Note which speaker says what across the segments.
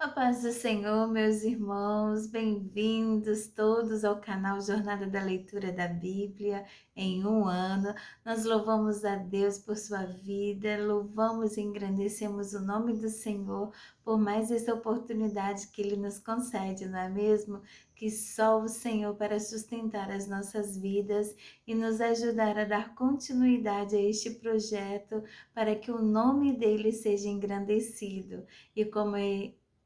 Speaker 1: A paz do Senhor, meus irmãos, bem-vindos todos ao canal Jornada da Leitura da Bíblia em um ano. Nós louvamos a Deus por sua vida, louvamos e engrandecemos o nome do Senhor por mais essa oportunidade que Ele nos concede, não é mesmo? Que só o Senhor para sustentar as nossas vidas e nos ajudar a dar continuidade a este projeto para que o nome dEle seja engrandecido. E como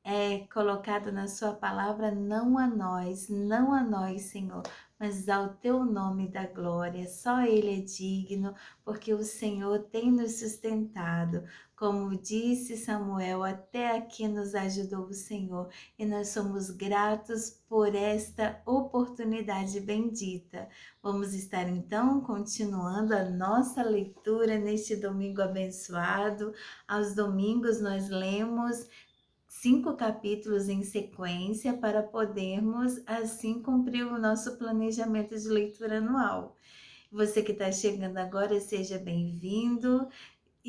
Speaker 1: é colocado na sua palavra, não a nós, Senhor, mas ao teu nome da glória. Só Ele é digno, porque o Senhor tem nos sustentado. Como disse Samuel, até aqui nos ajudou o Senhor e nós somos gratos por esta oportunidade bendita. Vamos estar então continuando a nossa leitura neste domingo abençoado. Aos domingos nós lemos 5 capítulos em sequência para podermos assim cumprir o nosso planejamento de leitura anual. Você que está chegando agora, seja bem-vindo.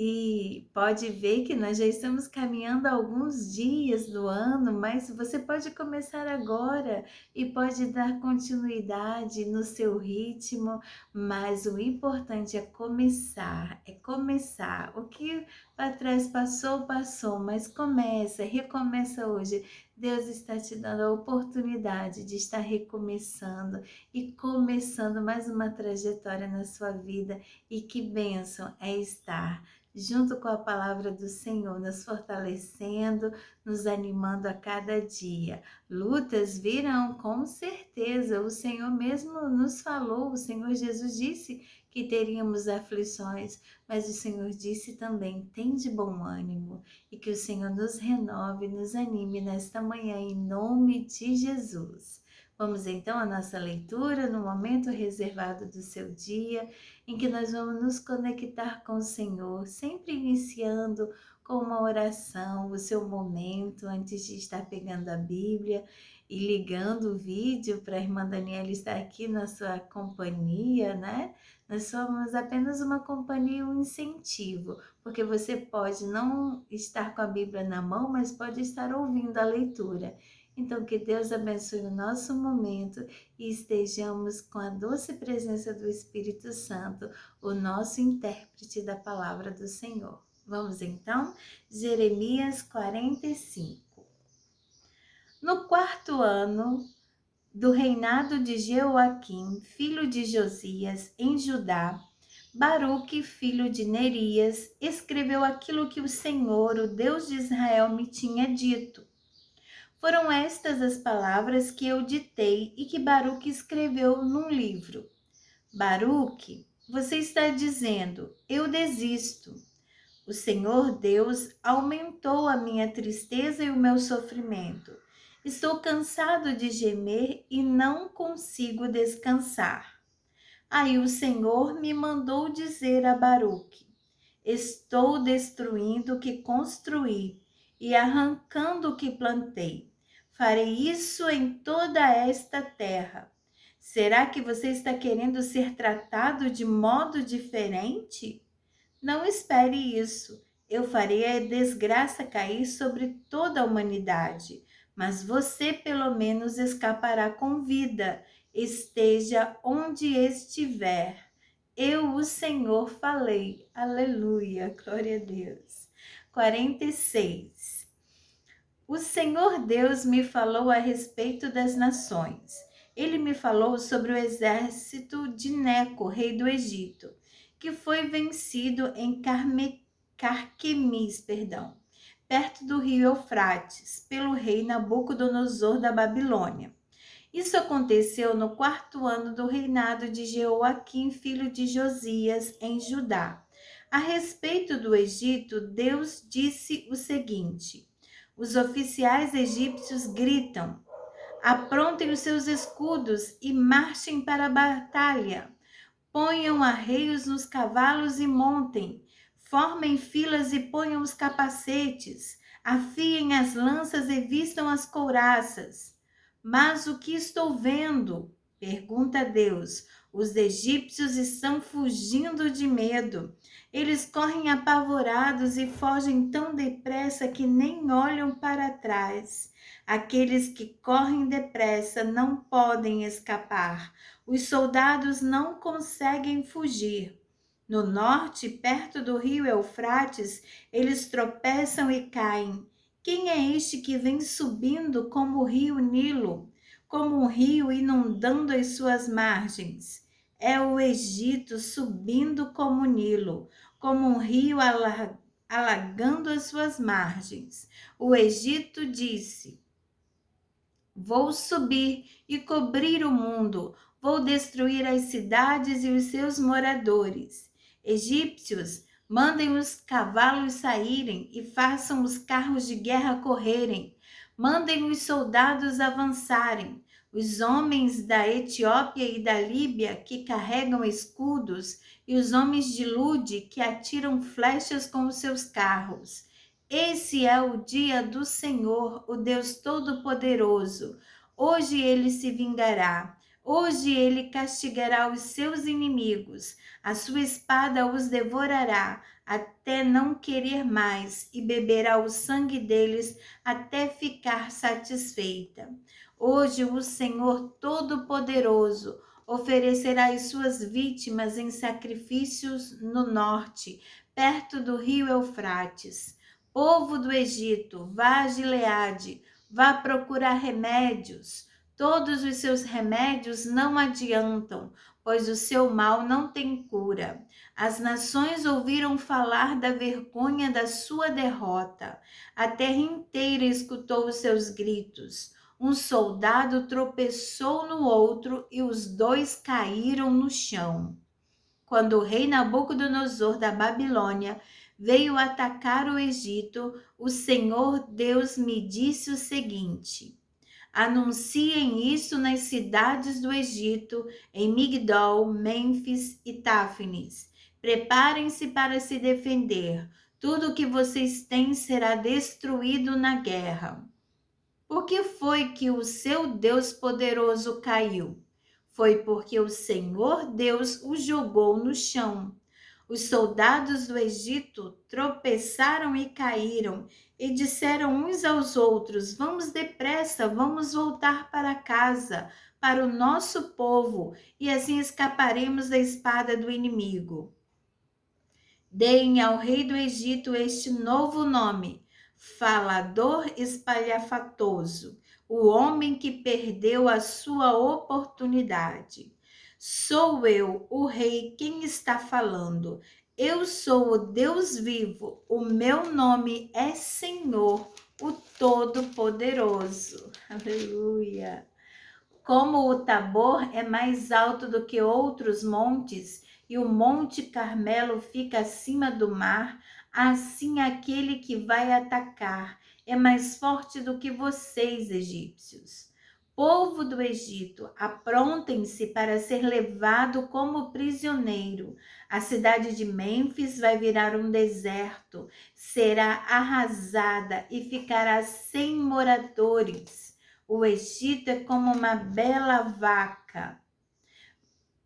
Speaker 1: E pode ver que nós já estamos caminhando há alguns dias do ano, mas você pode começar agora e pode dar continuidade no seu ritmo, mas o importante é começar, é começar. O que para trás passou, passou, mas começa, recomeça hoje. Deus está te dando a oportunidade de estar recomeçando e começando mais uma trajetória na sua vida. E que bênção é estar junto com a palavra do Senhor, nos fortalecendo, nos animando a cada dia. Lutas virão, com certeza. O Senhor mesmo nos falou, o Senhor Jesus disse que teríamos aflições, mas o Senhor disse também, tem de bom ânimo, e que o Senhor nos renove, nos anime nesta manhã, em nome de Jesus. Vamos então à nossa leitura, no momento reservado do seu dia, em que nós vamos nos conectar com o Senhor, sempre iniciando com uma oração, o seu momento antes de estar pegando a Bíblia e ligando o vídeo para a irmã Daniela estar aqui na sua companhia, né? Nós somos apenas uma companhia, um incentivo, porque você pode não estar com a Bíblia na mão, mas pode estar ouvindo a leitura. Então, que Deus abençoe o nosso momento e estejamos com a doce presença do Espírito Santo, o nosso intérprete da palavra do Senhor. Vamos então, Jeremias 45. No 4º ano do reinado de Jeoaquim, filho de Josias, em Judá, Baruque, filho de Nerias, escreveu aquilo que o Senhor, o Deus de Israel, me tinha dito. Foram estas as palavras que eu ditei e que Baruque escreveu num livro. Baruque, você está dizendo, eu desisto. O Senhor Deus aumentou a minha tristeza e o meu sofrimento. Estou cansado de gemer e não consigo descansar. Aí o Senhor me mandou dizer a Baruque, estou destruindo o que construí e arrancando o que plantei. Farei isso em toda esta terra. Será que você está querendo ser tratado de modo diferente? Não espere isso. Eu farei a desgraça cair sobre toda a humanidade, mas você pelo menos escapará com vida, esteja onde estiver. Eu, o Senhor, falei. Aleluia, glória a Deus. 46. O Senhor Deus me falou a respeito das nações. Ele me falou sobre o exército de Neco, rei do Egito, que foi vencido em Carquemis, perto do rio Eufrates, pelo rei Nabucodonosor da Babilônia. Isso aconteceu no 4º ano do reinado de Jeoaquim, filho de Josias, em Judá. A respeito do Egito, Deus disse o seguinte: os oficiais egípcios gritam, aprontem os seus escudos e marchem para a batalha. Ponham arreios nos cavalos e montem. Formem filas e ponham os capacetes. Afiem as lanças e vistam as couraças. Mas o que estou vendo? Pergunta Deus. Os egípcios estão fugindo de medo. Eles correm apavorados e fogem tão depressa que nem olham para trás. Aqueles que correm depressa não podem escapar. Os soldados não conseguem fugir. No norte, perto do rio Eufrates, eles tropeçam e caem. Quem é este que vem subindo como o rio Nilo, como um rio inundando as suas margens? É o Egito subindo como o Nilo, como um rio alagando as suas margens. O Egito disse: Vou subir e cobrir o mundo, vou destruir as cidades e os seus moradores. Egípcios, mandem os cavalos saírem e façam os carros de guerra correrem. Mandem os soldados avançarem. Os homens da Etiópia e da Líbia que carregam escudos e os homens de Lude que atiram flechas com os seus carros. Esse é o dia do Senhor, o Deus Todo-Poderoso. Hoje ele se vingará. Hoje ele castigará os seus inimigos. A sua espada os devorará até não querer mais e beberá o sangue deles até ficar satisfeita. Hoje o Senhor Todo-Poderoso oferecerá as suas vítimas em sacrifícios no norte, perto do rio Eufrates. Povo do Egito, vá a Gileade, vá procurar remédios. Todos os seus remédios não adiantam, pois o seu mal não tem cura. As nações ouviram falar da vergonha da sua derrota. A terra inteira escutou os seus gritos. Um soldado tropeçou no outro e os dois caíram no chão. Quando o rei Nabucodonosor da Babilônia veio atacar o Egito, o Senhor Deus me disse o seguinte: anunciem isso nas cidades do Egito, em Migdol, Mênfis e Táfnis. Preparem-se para se defender. Tudo o que vocês têm será destruído na guerra. Por que foi que o seu Deus poderoso caiu? Foi porque o Senhor Deus o jogou no chão. Os soldados do Egito tropeçaram e caíram e disseram uns aos outros: Vamos depressa, vamos voltar para casa, para o nosso povo, e assim escaparemos da espada do inimigo. Deem ao rei do Egito este novo nome: Falador espalhafatoso, o homem que perdeu a sua oportunidade. Sou eu, o rei, quem está falando. Eu sou o Deus vivo. O meu nome é Senhor, o Todo-Poderoso. Aleluia. Como o Tabor é mais alto do que outros montes, e o Monte Carmelo fica acima do mar, assim aquele que vai atacar é mais forte do que vocês, egípcios. Povo do Egito, aprontem-se para ser levado como prisioneiro. A cidade de Mênfis vai virar um deserto, será arrasada e ficará sem moradores. O Egito é como uma bela vaca,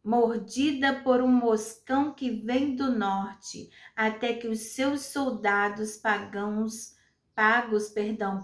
Speaker 1: mordida por um moscão que vem do norte, até que os seus soldados pagos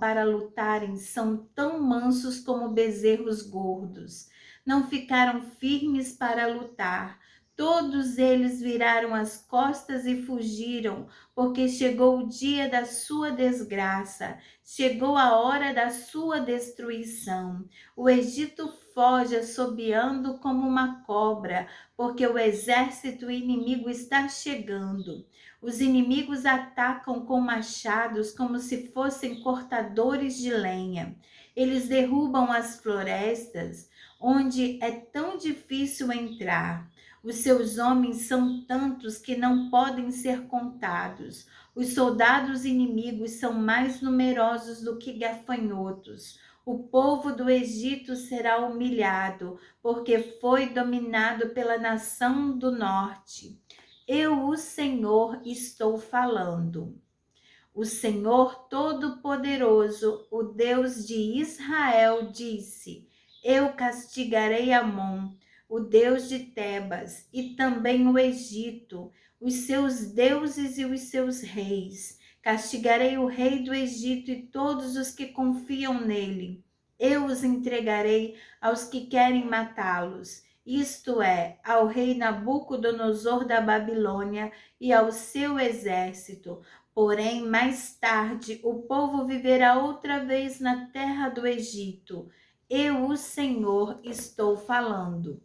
Speaker 1: para lutarem são tão mansos como bezerros gordos. Não ficaram firmes para lutar. Todos eles viraram as costas e fugiram, porque chegou o dia da sua desgraça, chegou a hora da sua destruição. O Egito foge assobiando como uma cobra, porque o exército inimigo está chegando. Os inimigos atacam com machados como se fossem cortadores de lenha. Eles derrubam as florestas, onde é tão difícil entrar. Os seus homens são tantos que não podem ser contados. Os soldados inimigos são mais numerosos do que gafanhotos. O povo do Egito será humilhado, porque foi dominado pela nação do norte. Eu, o Senhor, estou falando. O Senhor Todo-Poderoso, o Deus de Israel, disse: Eu castigarei Amon. o Deus de Tebas, e também o Egito, os seus deuses e os seus reis. Castigarei o rei do Egito e todos os que confiam nele. Eu os entregarei aos que querem matá-los, isto é, ao rei Nabucodonosor da Babilônia e ao seu exército. Porém, mais tarde, o povo viverá outra vez na terra do Egito. Eu, o Senhor, estou falando.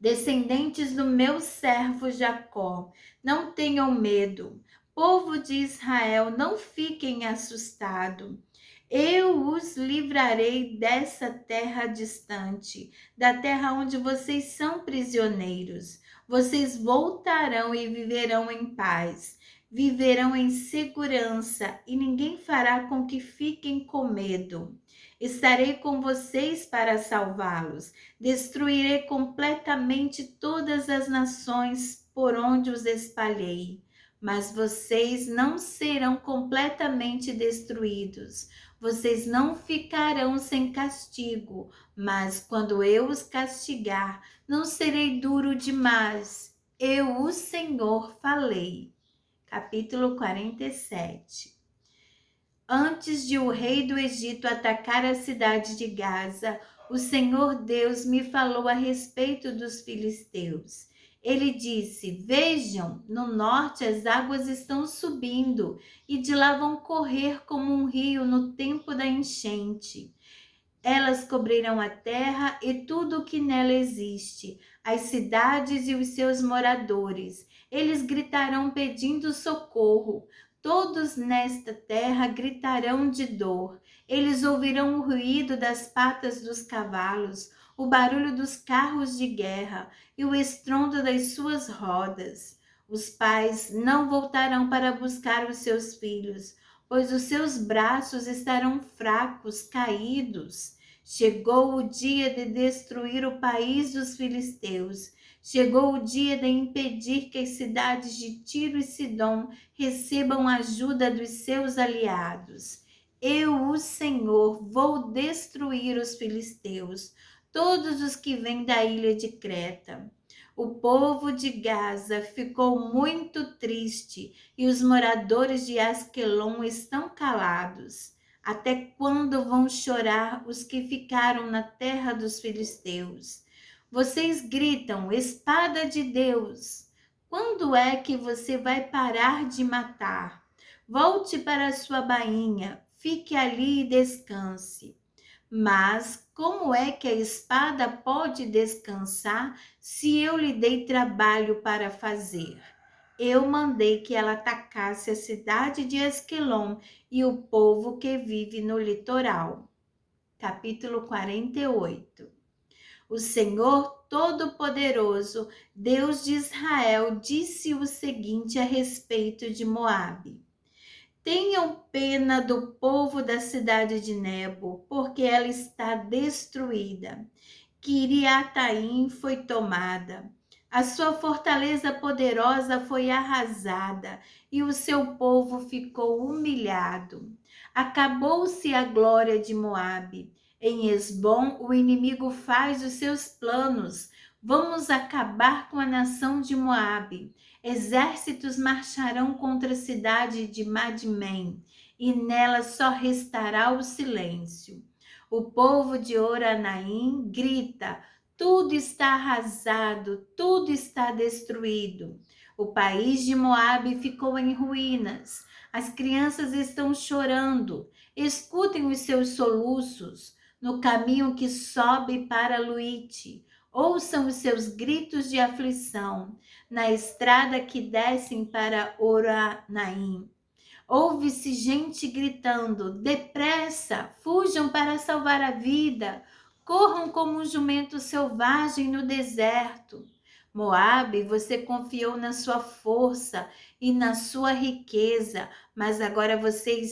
Speaker 1: Descendentes do meu servo Jacó, não tenham medo. Povo de Israel, não fiquem assustados. Eu os livrarei dessa terra distante, da terra onde vocês são prisioneiros. Vocês voltarão e viverão em paz, viverão em segurança e ninguém fará com que fiquem com medo. Estarei com vocês para salvá-los. Destruirei completamente todas as nações por onde os espalhei. Mas vocês não serão completamente destruídos. Vocês não ficarão sem castigo, mas quando eu os castigar, não serei duro demais. Eu, o Senhor, falei. Capítulo 47. Antes de o rei do Egito atacar a cidade de Gaza, o Senhor Deus me falou a respeito dos filisteus. Ele disse: Vejam, no norte as águas estão subindo e de lá vão correr como um rio no tempo da enchente. Elas cobrirão a terra e tudo o que nela existe, as cidades e os seus moradores. Eles gritarão pedindo socorro. Todos nesta terra gritarão de dor. Eles ouvirão o ruído das patas dos cavalos, o barulho dos carros de guerra e o estrondo das suas rodas. Os pais não voltarão para buscar os seus filhos, pois os seus braços estarão fracos, caídos. Chegou o dia de destruir o país dos filisteus. Chegou o dia de impedir que as cidades de Tiro e Sidom recebam ajuda dos seus aliados. Eu, o Senhor, vou destruir os filisteus, todos os que vêm da ilha de Creta. O povo de Gaza ficou muito triste e os moradores de Asquelon estão calados. Até quando vão chorar os que ficaram na terra dos filisteus? Vocês gritam, espada de Deus. Quando é que você vai parar de matar? Volte para a sua bainha, fique ali e descanse. Mas como é que a espada pode descansar se eu lhe dei trabalho para fazer? Eu mandei que ela atacasse a cidade de Asquelon e o povo que vive no litoral. Capítulo 48. O Senhor Todo-Poderoso, Deus de Israel, disse o seguinte a respeito de Moabe: Tenham pena do povo da cidade de Nebo, porque ela está destruída. Quiriataim foi tomada. A sua fortaleza poderosa foi arrasada e o seu povo ficou humilhado. Acabou-se a glória de Moabe. Em Esbom, o inimigo faz os seus planos. Vamos acabar com a nação de Moabe. Exércitos marcharão contra a cidade de Madmen, e nela só restará o silêncio. O povo de Oranaim grita: tudo está arrasado, tudo está destruído. O país de Moabe ficou em ruínas. As crianças estão chorando. Escutem os seus soluços no caminho que sobe para Luite. Ouçam os seus gritos de aflição na estrada que descem para Oranaim. Ouve-se gente gritando: depressa, fujam para salvar a vida, corram como um jumento selvagem no deserto. Moabe, você confiou na sua força e na sua riqueza, mas agora você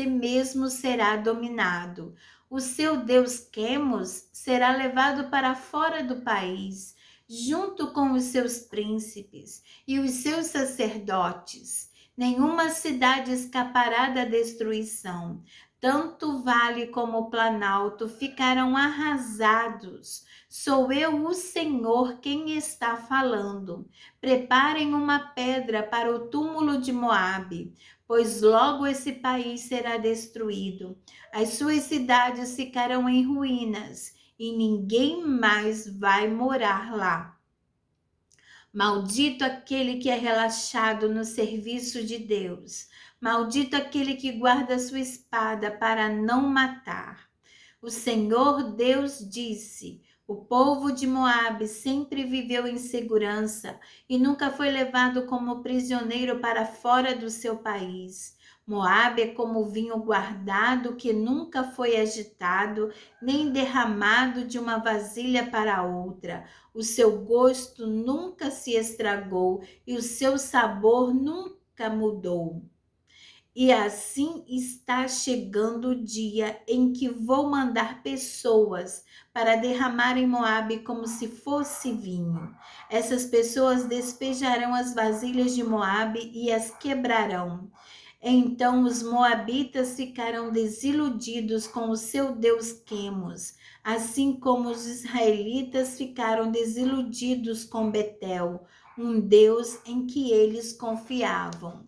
Speaker 1: mesmo será dominado. O seu Deus Quemos será levado para fora do país, junto com os seus príncipes e os seus sacerdotes. Nenhuma cidade escapará da destruição. tanto o vale como o planalto ficarão arrasados. Sou eu, o Senhor, quem está falando. Preparem uma pedra para o túmulo de Moabe, pois logo esse país será destruído. As suas cidades ficarão em ruínas e ninguém mais vai morar lá. Maldito aquele que é relaxado no serviço de Deus. Maldito aquele que guarda sua espada para não matar. O Senhor Deus disse: o povo de Moabe sempre viveu em segurança e nunca foi levado como prisioneiro para fora do seu país. Moabe é como vinho guardado que nunca foi agitado, nem derramado de uma vasilha para outra. O seu gosto nunca se estragou e o seu sabor nunca mudou. E assim está chegando o dia em que vou mandar pessoas para derramar em Moabe como se fosse vinho. Essas pessoas despejarão as vasilhas de Moabe e as quebrarão. Então os moabitas ficarão desiludidos com o seu Deus Quemos, assim como os israelitas ficaram desiludidos com Betel, um Deus em que eles confiavam.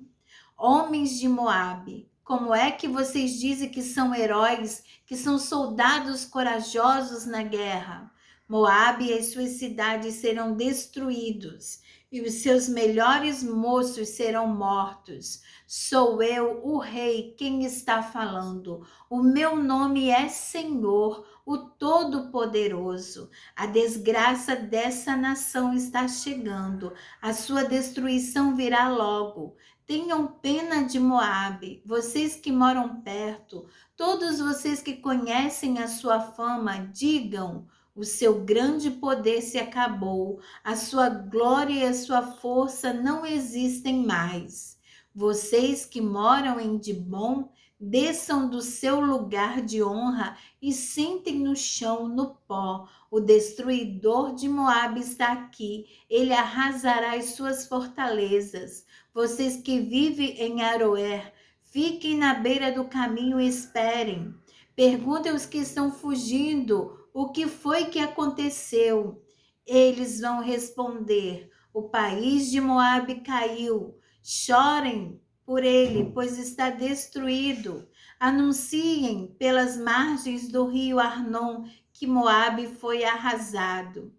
Speaker 1: Homens de Moabe, como é que vocês dizem que são heróis, que são soldados corajosos na guerra? Moabe e as suas cidades serão destruídos, e os seus melhores moços serão mortos. Sou eu, o rei, quem está falando. O meu nome é Senhor, o Todo-Poderoso. A desgraça dessa nação está chegando. A sua destruição virá logo. Tenham pena de Moabe, vocês que moram perto, todos vocês que conhecem a sua fama, digam: o seu grande poder se acabou, a sua glória e a sua força não existem mais. Vocês que moram em Dibom, desçam do seu lugar de honra e sentem no chão, no pó. O destruidor de Moabe está aqui, ele arrasará as suas fortalezas. Vocês que vivem em Aroer, fiquem na beira do caminho e esperem. Perguntem aos que estão fugindo o que foi que aconteceu. Eles vão responder: o país de Moabe caiu. Chorem por ele, pois está destruído. Anunciem pelas margens do rio Arnon que Moabe foi arrasado.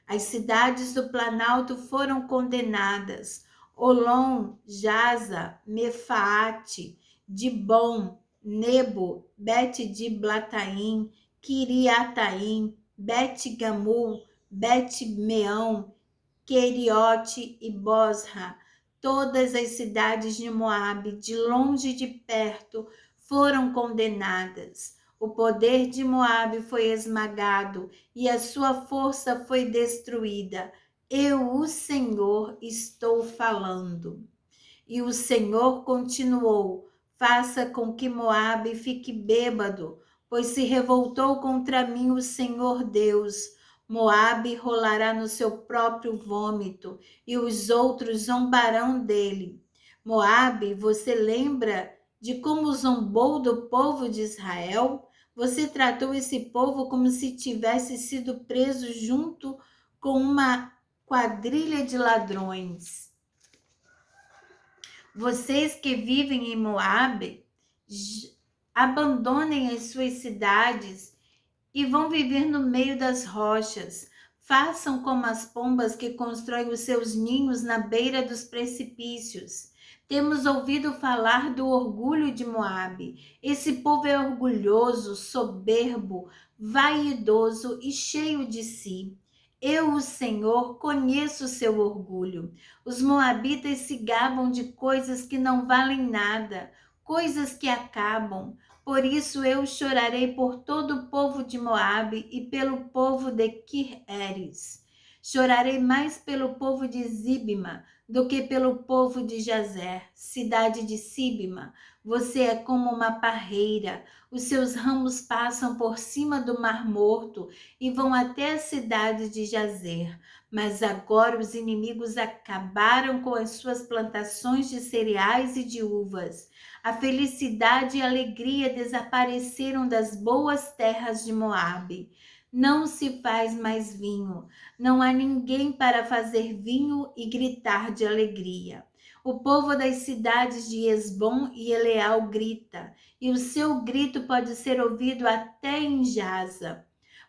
Speaker 1: As cidades do Planalto foram condenadas. Olom, Jaza, Mefaate, Dibom, Nebo, Bet-Diblataim, Kiriataim, Bet-Gamul, Bet-Meão, Queriote e Bosra. Todas as cidades de Moabe, de longe e de perto, foram condenadas. O poder de Moabe foi esmagado e a sua força foi destruída. Eu, o Senhor, estou falando. E o Senhor continuou: faça com que Moabe fique bêbado, pois se revoltou contra mim o Senhor Deus. Moabe rolará no seu próprio vômito e os outros zombarão dele. Moabe, você lembra de como zombou do povo de Israel? Você tratou esse povo como se tivesse sido preso junto com uma quadrilha de ladrões. Vocês que vivem em Moabe, abandonem as suas cidades e vão viver no meio das rochas. Façam como as pombas que constroem os seus ninhos na beira dos precipícios. Temos ouvido falar do orgulho de Moabe. Esse povo é orgulhoso, soberbo, vaidoso e cheio de si. Eu, o Senhor, conheço seu orgulho. Os moabitas se gabam de coisas que não valem nada, coisas que acabam. Por isso eu chorarei por todo o povo de Moabe e pelo povo de Quir-Eres. Chorarei mais pelo povo de Zibma do que pelo povo de Jazer, cidade de Sibma. Você é como uma parreira, os seus ramos passam por cima do Mar Morto e vão até a cidade de Jazer. Mas agora os inimigos acabaram com as suas plantações de cereais e de uvas. A felicidade e a alegria desapareceram das boas terras de Moabe. Não se faz mais vinho, não há ninguém para fazer vinho e gritar de alegria. O povo das cidades de Esbom e Eleal grita, e o seu grito pode ser ouvido até em Jaza.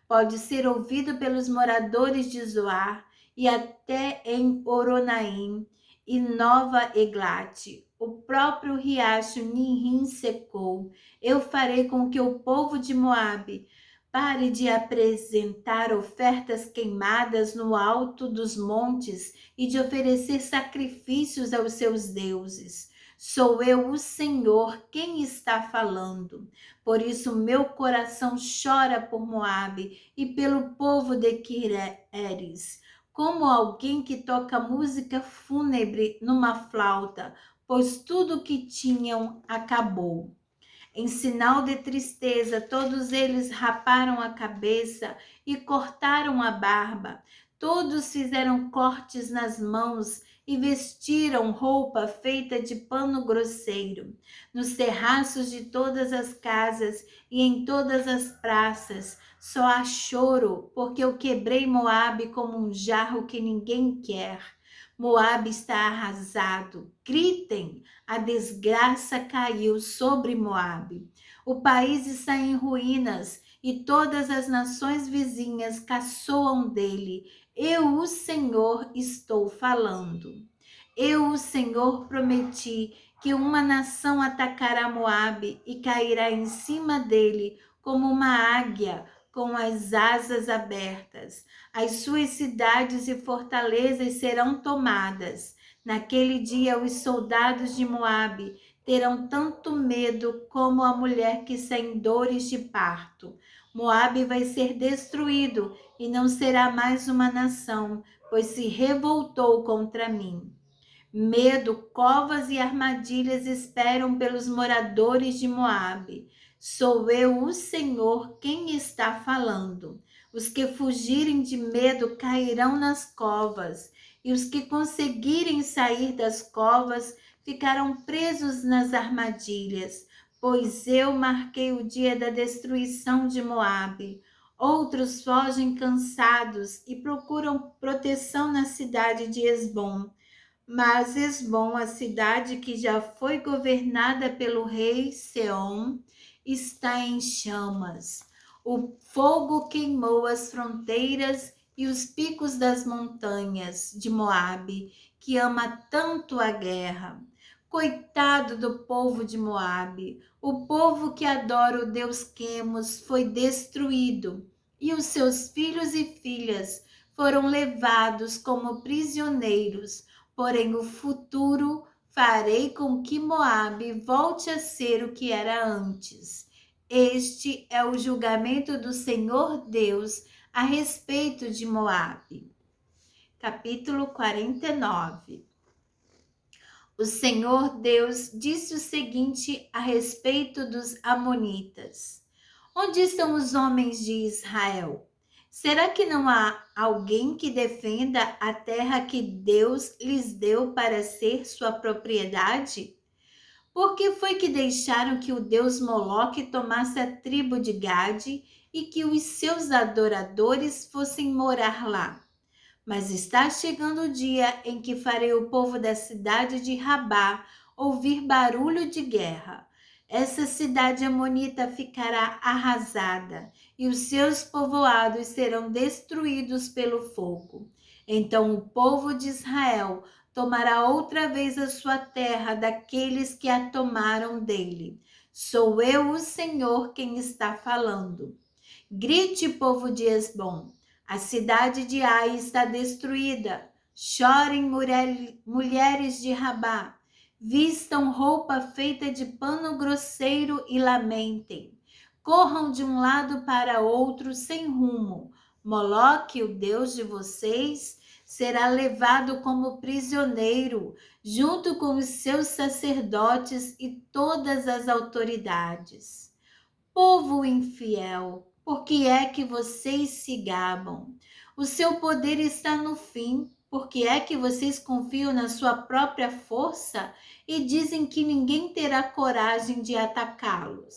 Speaker 1: Pode ser ouvido pelos moradores de Zoar e até em Oronaim e Nova Eglate. O próprio riacho Nihim secou. Eu farei com que o povo de Moabe pare de apresentar ofertas queimadas no alto dos montes e de oferecer sacrifícios aos seus deuses. Sou eu, o Senhor, quem está falando. Por isso meu coração chora por Moabe e pelo povo de Quireres, como alguém que toca música fúnebre numa flauta, pois tudo o que tinham acabou. Em sinal de tristeza, todos eles raparam a cabeça e cortaram a barba. Todos fizeram cortes nas mãos e vestiram roupa feita de pano grosseiro. Nos terraços de todas as casas e em todas as praças, só há choro, porque eu quebrei Moabe como um jarro que ninguém quer. Moabe está arrasado. Gritem! A desgraça caiu sobre Moabe. O país está em ruínas e todas as nações vizinhas caçoam dele. Eu, o Senhor, estou falando. Eu, o Senhor, prometi que uma nação atacará Moabe e cairá em cima dele como uma águia com as asas abertas. As suas cidades e fortalezas serão tomadas. Naquele dia, os soldados de Moabe terão tanto medo como a mulher que sai em dores de parto. Moabe vai ser destruído e não será mais uma nação, pois se revoltou contra mim. Medo, covas e armadilhas esperam pelos moradores de Moabe. Sou eu, o Senhor, quem está falando. Os que fugirem de medo cairão nas covas, e os que conseguirem sair das covas ficarão presos nas armadilhas, pois eu marquei o dia da destruição de Moabe. Outros fogem cansados e procuram proteção na cidade de Esbom. Mas Esbom, a cidade que já foi governada pelo rei Seom, está em chamas. O fogo queimou as fronteiras e os picos das montanhas de Moabe, que ama tanto a guerra. Coitado do povo de Moabe, o povo que adora o deus Quemos foi destruído, e os seus filhos e filhas foram levados como prisioneiros. Porém, o futuro farei com que Moabe volte a ser o que era antes. Este é o julgamento do Senhor Deus a respeito de Moabe. Capítulo 49. O Senhor Deus disse o seguinte a respeito dos amonitas: Onde estão os homens de Israel? Será que não há alguém que defenda a terra que Deus lhes deu para ser sua propriedade? Por que foi que deixaram que o deus Moloque tomasse a tribo de Gade e que os seus adoradores fossem morar lá? Mas está chegando o dia em que farei o povo da cidade de Rabá ouvir barulho de guerra. Essa cidade amonita ficará arrasada e os seus povoados serão destruídos pelo fogo. Então o povo de Israel tomará outra vez a sua terra daqueles que a tomaram dele. Sou eu, o Senhor, quem está falando. Grite, povo de Esbom. A cidade de Ai está destruída. Chorem, mulheres de Rabá. Vistam roupa feita de pano grosseiro e lamentem. Corram de um lado para outro sem rumo. Moloque, o deus de vocês, será levado como prisioneiro, junto com os seus sacerdotes e todas as autoridades. Povo infiel, por que é que vocês se gabam? O seu poder está no fim. Por que é que vocês confiam na sua própria força e dizem que ninguém terá coragem de atacá-los?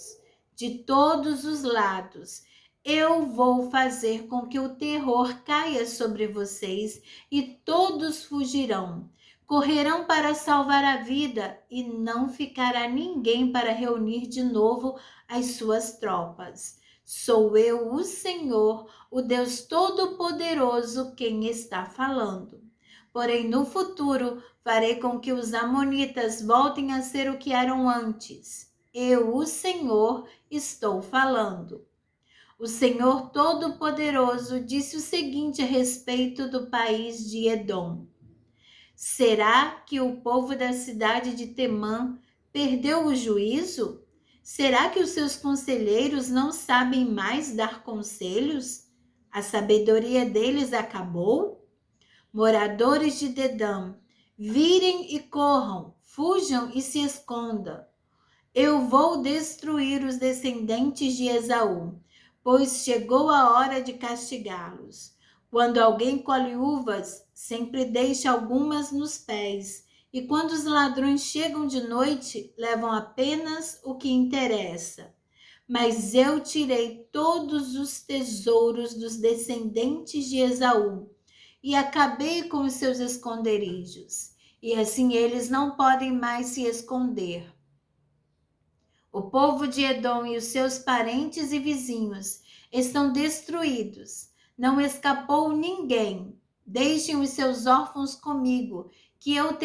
Speaker 1: De todos os lados, eu vou fazer com que o terror caia sobre vocês e todos fugirão. Correrão para salvar a vida e não ficará ninguém para reunir de novo as suas tropas. Sou eu, o Senhor, o Deus Todo-Poderoso, quem está falando. Porém, no futuro, farei com que os amonitas voltem a ser o que eram antes. Eu, o Senhor, estou falando. O Senhor Todo-Poderoso disse o seguinte a respeito do país de Edom. Será que o povo da cidade de Temã perdeu o juízo? Será que os seus conselheiros não sabem mais dar conselhos? A sabedoria deles acabou? Moradores de Dedã, virem e corram, fujam e se escondam. Eu vou destruir os descendentes de Esaú, pois chegou a hora de castigá-los. Quando alguém colhe uvas, sempre deixa algumas nos pés, e quando os ladrões chegam de noite, levam apenas o que interessa. Mas eu tirei todos os tesouros dos descendentes de Esaú e acabei com os seus esconderijos, e assim eles não podem mais se esconder. O povo de Edom e os seus parentes e vizinhos estão destruídos. Não escapou ninguém. Deixem os seus órfãos comigo, que eu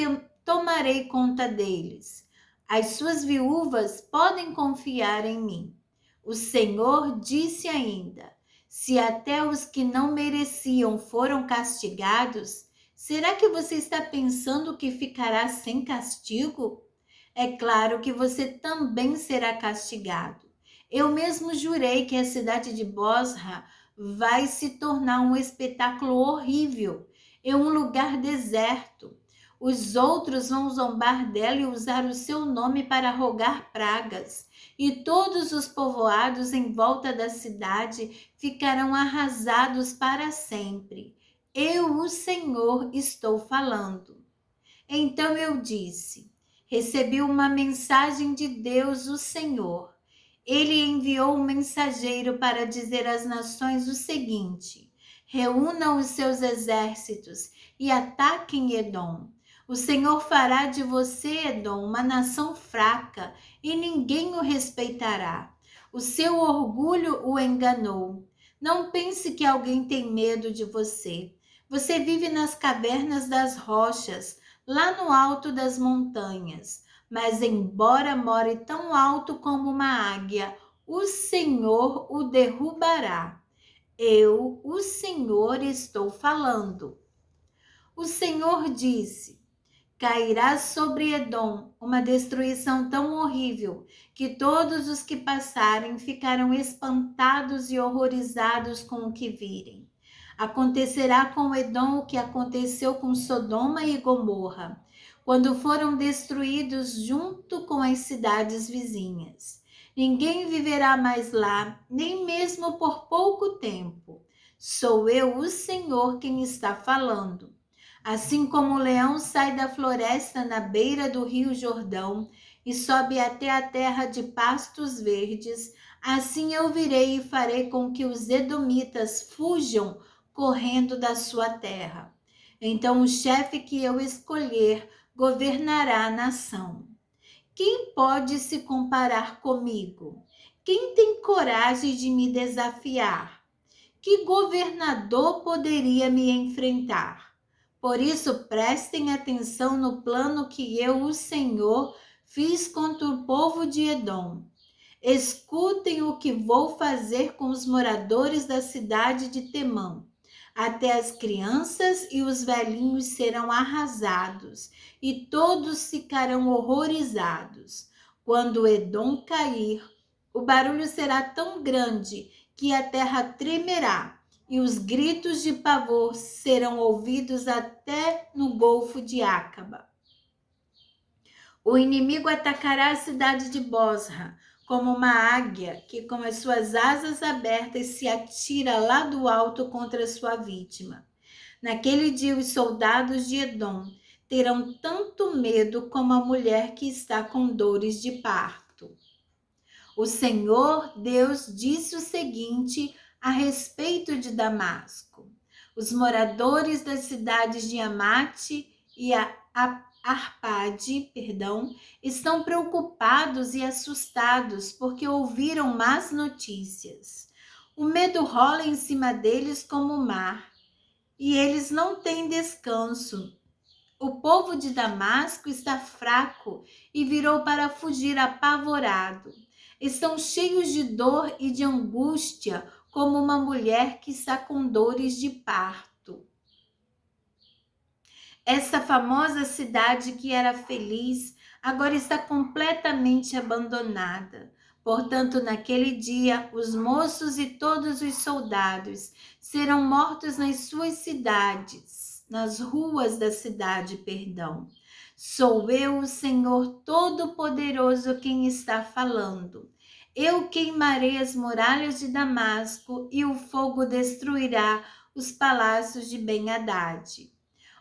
Speaker 1: tomarei conta deles. As suas viúvas podem confiar em mim. O Senhor disse ainda: se até os que não mereciam foram castigados, será que você está pensando que ficará sem castigo? É claro que você também será castigado. Eu mesmo jurei que a cidade de Bosra vai se tornar um espetáculo horrível, é um lugar deserto. Os outros vão zombar dela e usar o seu nome para rogar pragas, e todos os povoados em volta da cidade ficarão arrasados para sempre. Eu, o Senhor, estou falando. Então eu disse: recebi uma mensagem de Deus, o Senhor. Ele enviou um mensageiro para dizer às nações o seguinte: reúnam os seus exércitos e ataquem Edom. O Senhor fará de você, Edom, uma nação fraca e ninguém o respeitará. O seu orgulho o enganou. Não pense que alguém tem medo de você. Você vive nas cavernas das rochas, lá no alto das montanhas. Mas embora more tão alto como uma águia, o Senhor o derrubará. Eu, o Senhor, estou falando. O Senhor disse: cairá sobre Edom uma destruição tão horrível que todos os que passarem ficarão espantados e horrorizados com o que virem. Acontecerá com Edom o que aconteceu com Sodoma e Gomorra, quando foram destruídos junto com as cidades vizinhas. Ninguém viverá mais lá, nem mesmo por pouco tempo. Sou eu, o Senhor, quem está falando. Assim como o leão sai da floresta na beira do rio Jordão e sobe até a terra de pastos verdes, assim eu virei e farei com que os edomitas fujam correndo da sua terra. Então o chefe que eu escolher governará a nação. Quem pode se comparar comigo? Quem tem coragem de me desafiar? Que governador poderia me enfrentar? Por isso, prestem atenção no plano que eu, o Senhor, fiz contra o povo de Edom. Escutem o que vou fazer com os moradores da cidade de Temã. Até as crianças e os velhinhos serão arrasados, e todos ficarão horrorizados. Quando Edom cair, o barulho será tão grande que a terra tremerá, e os gritos de pavor serão ouvidos até no Golfo de Acaba. O inimigo atacará a cidade de Bosra, como uma águia que com as suas asas abertas se atira lá do alto contra sua vítima. Naquele dia os soldados de Edom terão tanto medo como a mulher que está com dores de parto. O Senhor Deus disse o seguinte a respeito de Damasco: os moradores das cidades de Amate e Arpade, estão preocupados e assustados porque ouviram más notícias. O medo rola em cima deles como o mar, e eles não têm descanso. O povo de Damasco está fraco e virou para fugir apavorado. Estão cheios de dor e de angústia, como uma mulher que está com dores de parto. Essa famosa cidade que era feliz, agora está completamente abandonada. Portanto, naquele dia, os moços e todos os soldados serão mortos nas suas cidades, nas ruas da cidade, Sou eu, o Senhor Todo-Poderoso, quem está falando. Eu queimarei as muralhas de Damasco e o fogo destruirá os palácios de Ben-Hadad.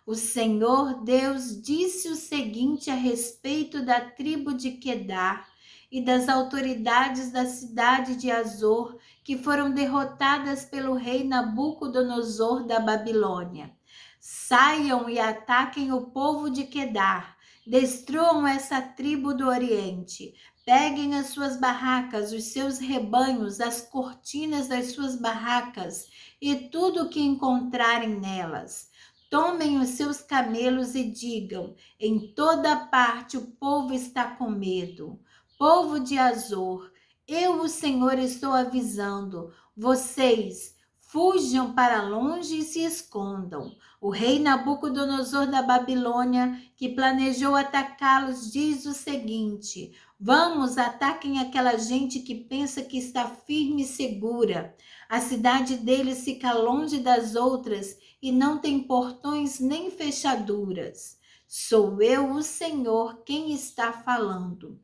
Speaker 1: O Senhor Deus disse o seguinte a respeito da tribo de Quedar e das autoridades da cidade de Azor, que foram derrotadas pelo rei Nabucodonosor da Babilônia. Saiam e ataquem o povo de Quedar, destruam essa tribo do Oriente, peguem as suas barracas, os seus rebanhos, as cortinas das suas barracas e tudo o que encontrarem nelas. Tomem os seus camelos e digam: em toda parte o povo está com medo. Povo de Azor, eu, o Senhor, estou avisando. Vocês fujam para longe e se escondam. O rei Nabucodonosor da Babilônia, que planejou atacá-los, diz o seguinte: vamos, ataquem aquela gente que pensa que está firme e segura. A cidade deles fica longe das outras e não tem portões nem fechaduras. Sou eu, o Senhor, quem está falando.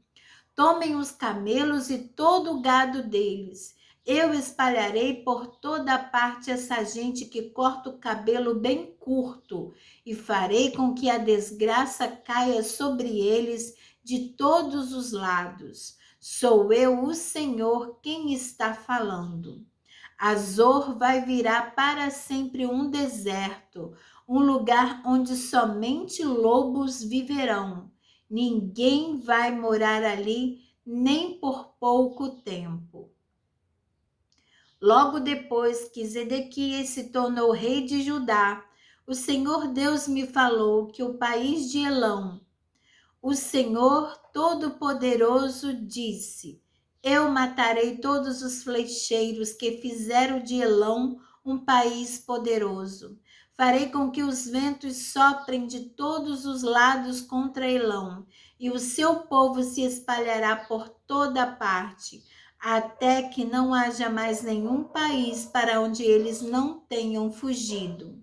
Speaker 1: Tomem os camelos e todo o gado deles. Eu espalharei por toda parte essa gente que corta o cabelo bem curto e farei com que a desgraça caia sobre eles de todos os lados. Sou eu, o Senhor, quem está falando. Azor vai virar para sempre um deserto, um lugar onde somente lobos viverão. Ninguém vai morar ali nem por pouco tempo. Logo depois que Zedequias se tornou rei de Judá, o Senhor Deus me falou que o país de Elão, o Senhor Todo-Poderoso disse: eu matarei todos os flecheiros que fizeram de Elão um país poderoso. Farei com que os ventos soprem de todos os lados contra Elão, e o seu povo se espalhará por toda parte, até que não haja mais nenhum país para onde eles não tenham fugido.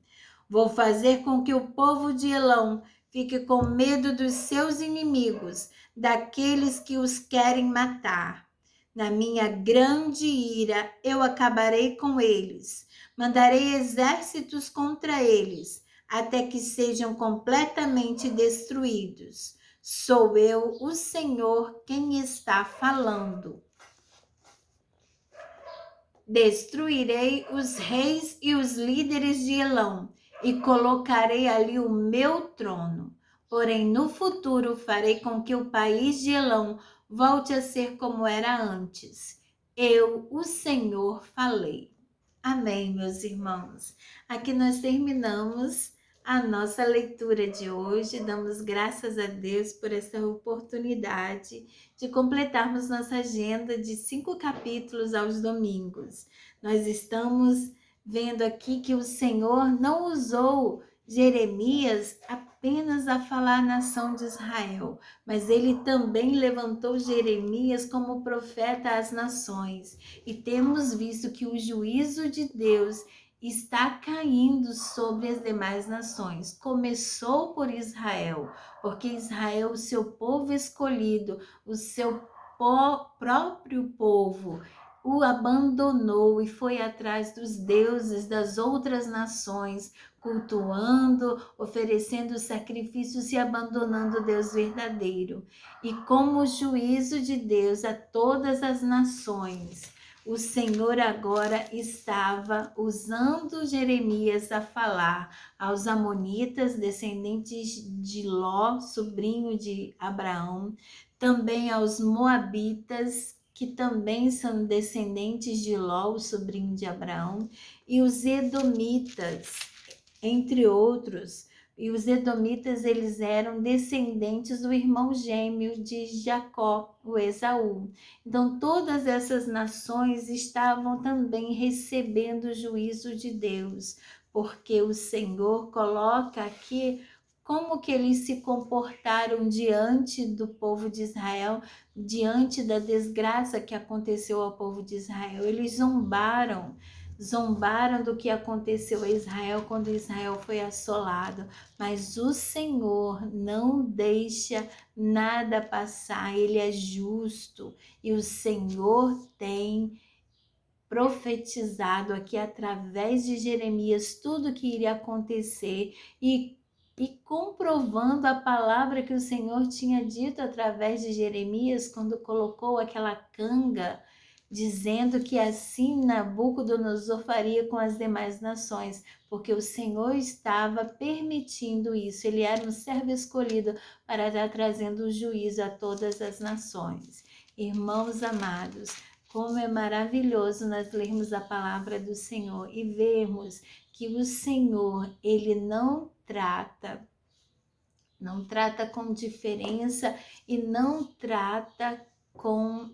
Speaker 1: Vou fazer com que o povo de Elão fique com medo dos seus inimigos, daqueles que os querem matar. Na minha grande ira, eu acabarei com eles. Mandarei exércitos contra eles, até que sejam completamente destruídos. Sou eu, o Senhor, quem está falando. Destruirei os reis e os líderes de Elão e colocarei ali o meu trono. Porém, no futuro, farei com que o país de Elão volte a ser como era antes. Eu, o Senhor, falei. Amém, meus irmãos. Aqui nós terminamos a nossa leitura de hoje. Damos graças a Deus por essa oportunidade de completarmos nossa agenda de 5 capítulos aos domingos. Nós estamos vendo aqui que o Senhor não usou Jeremias apenas a falar à nação de Israel, mas ele também levantou Jeremias como profeta às nações. E temos visto que o juízo de Deus está caindo sobre as demais nações. Começou por Israel, porque Israel, o seu povo escolhido, o seu próprio povo, o abandonou e foi atrás dos deuses das outras nações, cultuando, oferecendo sacrifícios e abandonando o Deus verdadeiro. E como juízo de Deus a todas as nações, o Senhor agora estava usando Jeremias a falar aos amonitas, descendentes de Ló, sobrinho de Abraão, também aos moabitas, que também são descendentes de Ló, o sobrinho de Abraão, e os edomitas, entre outros. E os edomitas, eles eram descendentes do irmão gêmeo de Jacó, o Esaú. Então, todas essas nações estavam também recebendo o juízo de Deus, porque o Senhor coloca aqui como que eles se comportaram diante do povo de Israel, diante da desgraça que aconteceu ao povo de Israel. Eles zombaram do que aconteceu a Israel quando Israel foi assolado, mas o Senhor não deixa nada passar, Ele é justo e o Senhor tem profetizado aqui através de Jeremias tudo que iria acontecer e comprovando a palavra que o Senhor tinha dito através de Jeremias quando colocou aquela canga, dizendo que assim Nabucodonosor faria com as demais nações, porque o Senhor estava permitindo isso. Ele era um servo escolhido para estar trazendo o juízo a todas as nações. Irmãos amados, como é maravilhoso nós lermos a palavra do Senhor e vermos que o Senhor, Ele não trata com diferença e não trata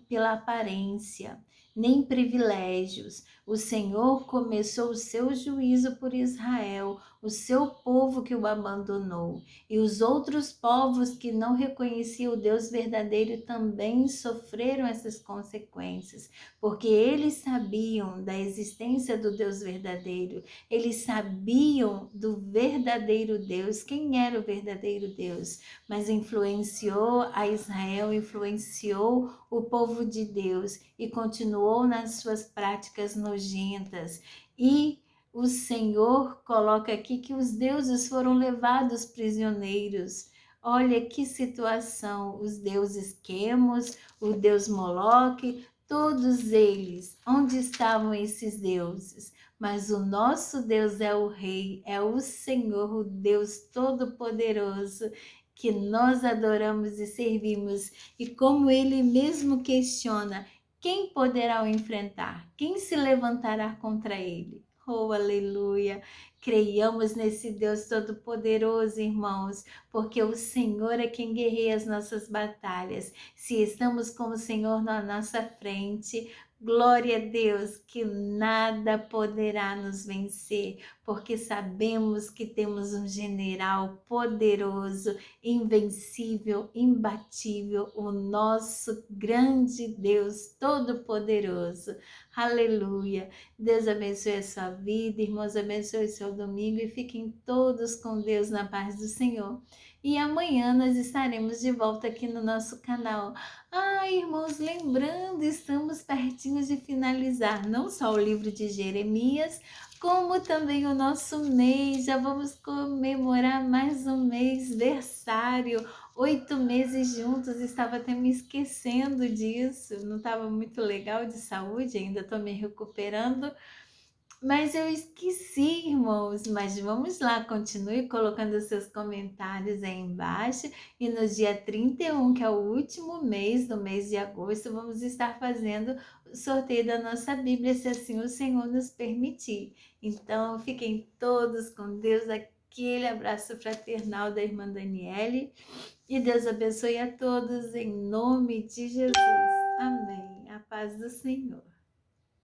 Speaker 1: pela aparência, nem privilégios. O Senhor começou o seu juízo por Israel, o seu povo que o abandonou. E os outros povos que não reconheciam o Deus verdadeiro também sofreram essas consequências, porque eles sabiam da existência do Deus verdadeiro, eles sabiam do verdadeiro Deus, quem era o verdadeiro Deus, mas influenciou a Israel, influenciou o povo de Deus e continuou nas suas práticas nojentas. E o Senhor coloca aqui que os deuses foram levados prisioneiros. Olha que situação, os deuses Quemos, o deus Moloque, todos eles, onde estavam esses deuses? Mas o nosso Deus é o Rei, é o Senhor, o Deus Todo-Poderoso, que nós adoramos e servimos. E como Ele mesmo questiona, quem poderá o enfrentar? Quem se levantará contra Ele? Oh, aleluia! Creiamos nesse Deus Todo-Poderoso, irmãos, porque o Senhor é quem guerreia as nossas batalhas. Se estamos com o Senhor na nossa frente, glória a Deus, que nada poderá nos vencer, porque sabemos que temos um general poderoso, invencível, imbatível, o nosso grande Deus Todo-Poderoso. Aleluia! Deus abençoe a sua vida, irmãos, abençoe o seu domingo e fiquem todos com Deus na paz do Senhor. E amanhã nós estaremos de volta aqui no nosso canal. Irmãos, lembrando, estamos pertinhos de finalizar não só o livro de Jeremias, como também o nosso mês. Já vamos comemorar mais um mês versário, 8 meses juntos. Estava até me esquecendo disso, não estava muito legal de saúde, ainda estou me recuperando. Mas eu esqueci, irmãos, mas vamos lá, continue colocando seus comentários aí embaixo. E no dia 31, que é o último mês do mês de agosto, vamos estar fazendo o sorteio da nossa Bíblia, se assim o Senhor nos permitir. Então, fiquem todos com Deus, aquele abraço fraternal da irmã Daniele. E Deus abençoe a todos, em nome de Jesus. Amém. A paz do Senhor.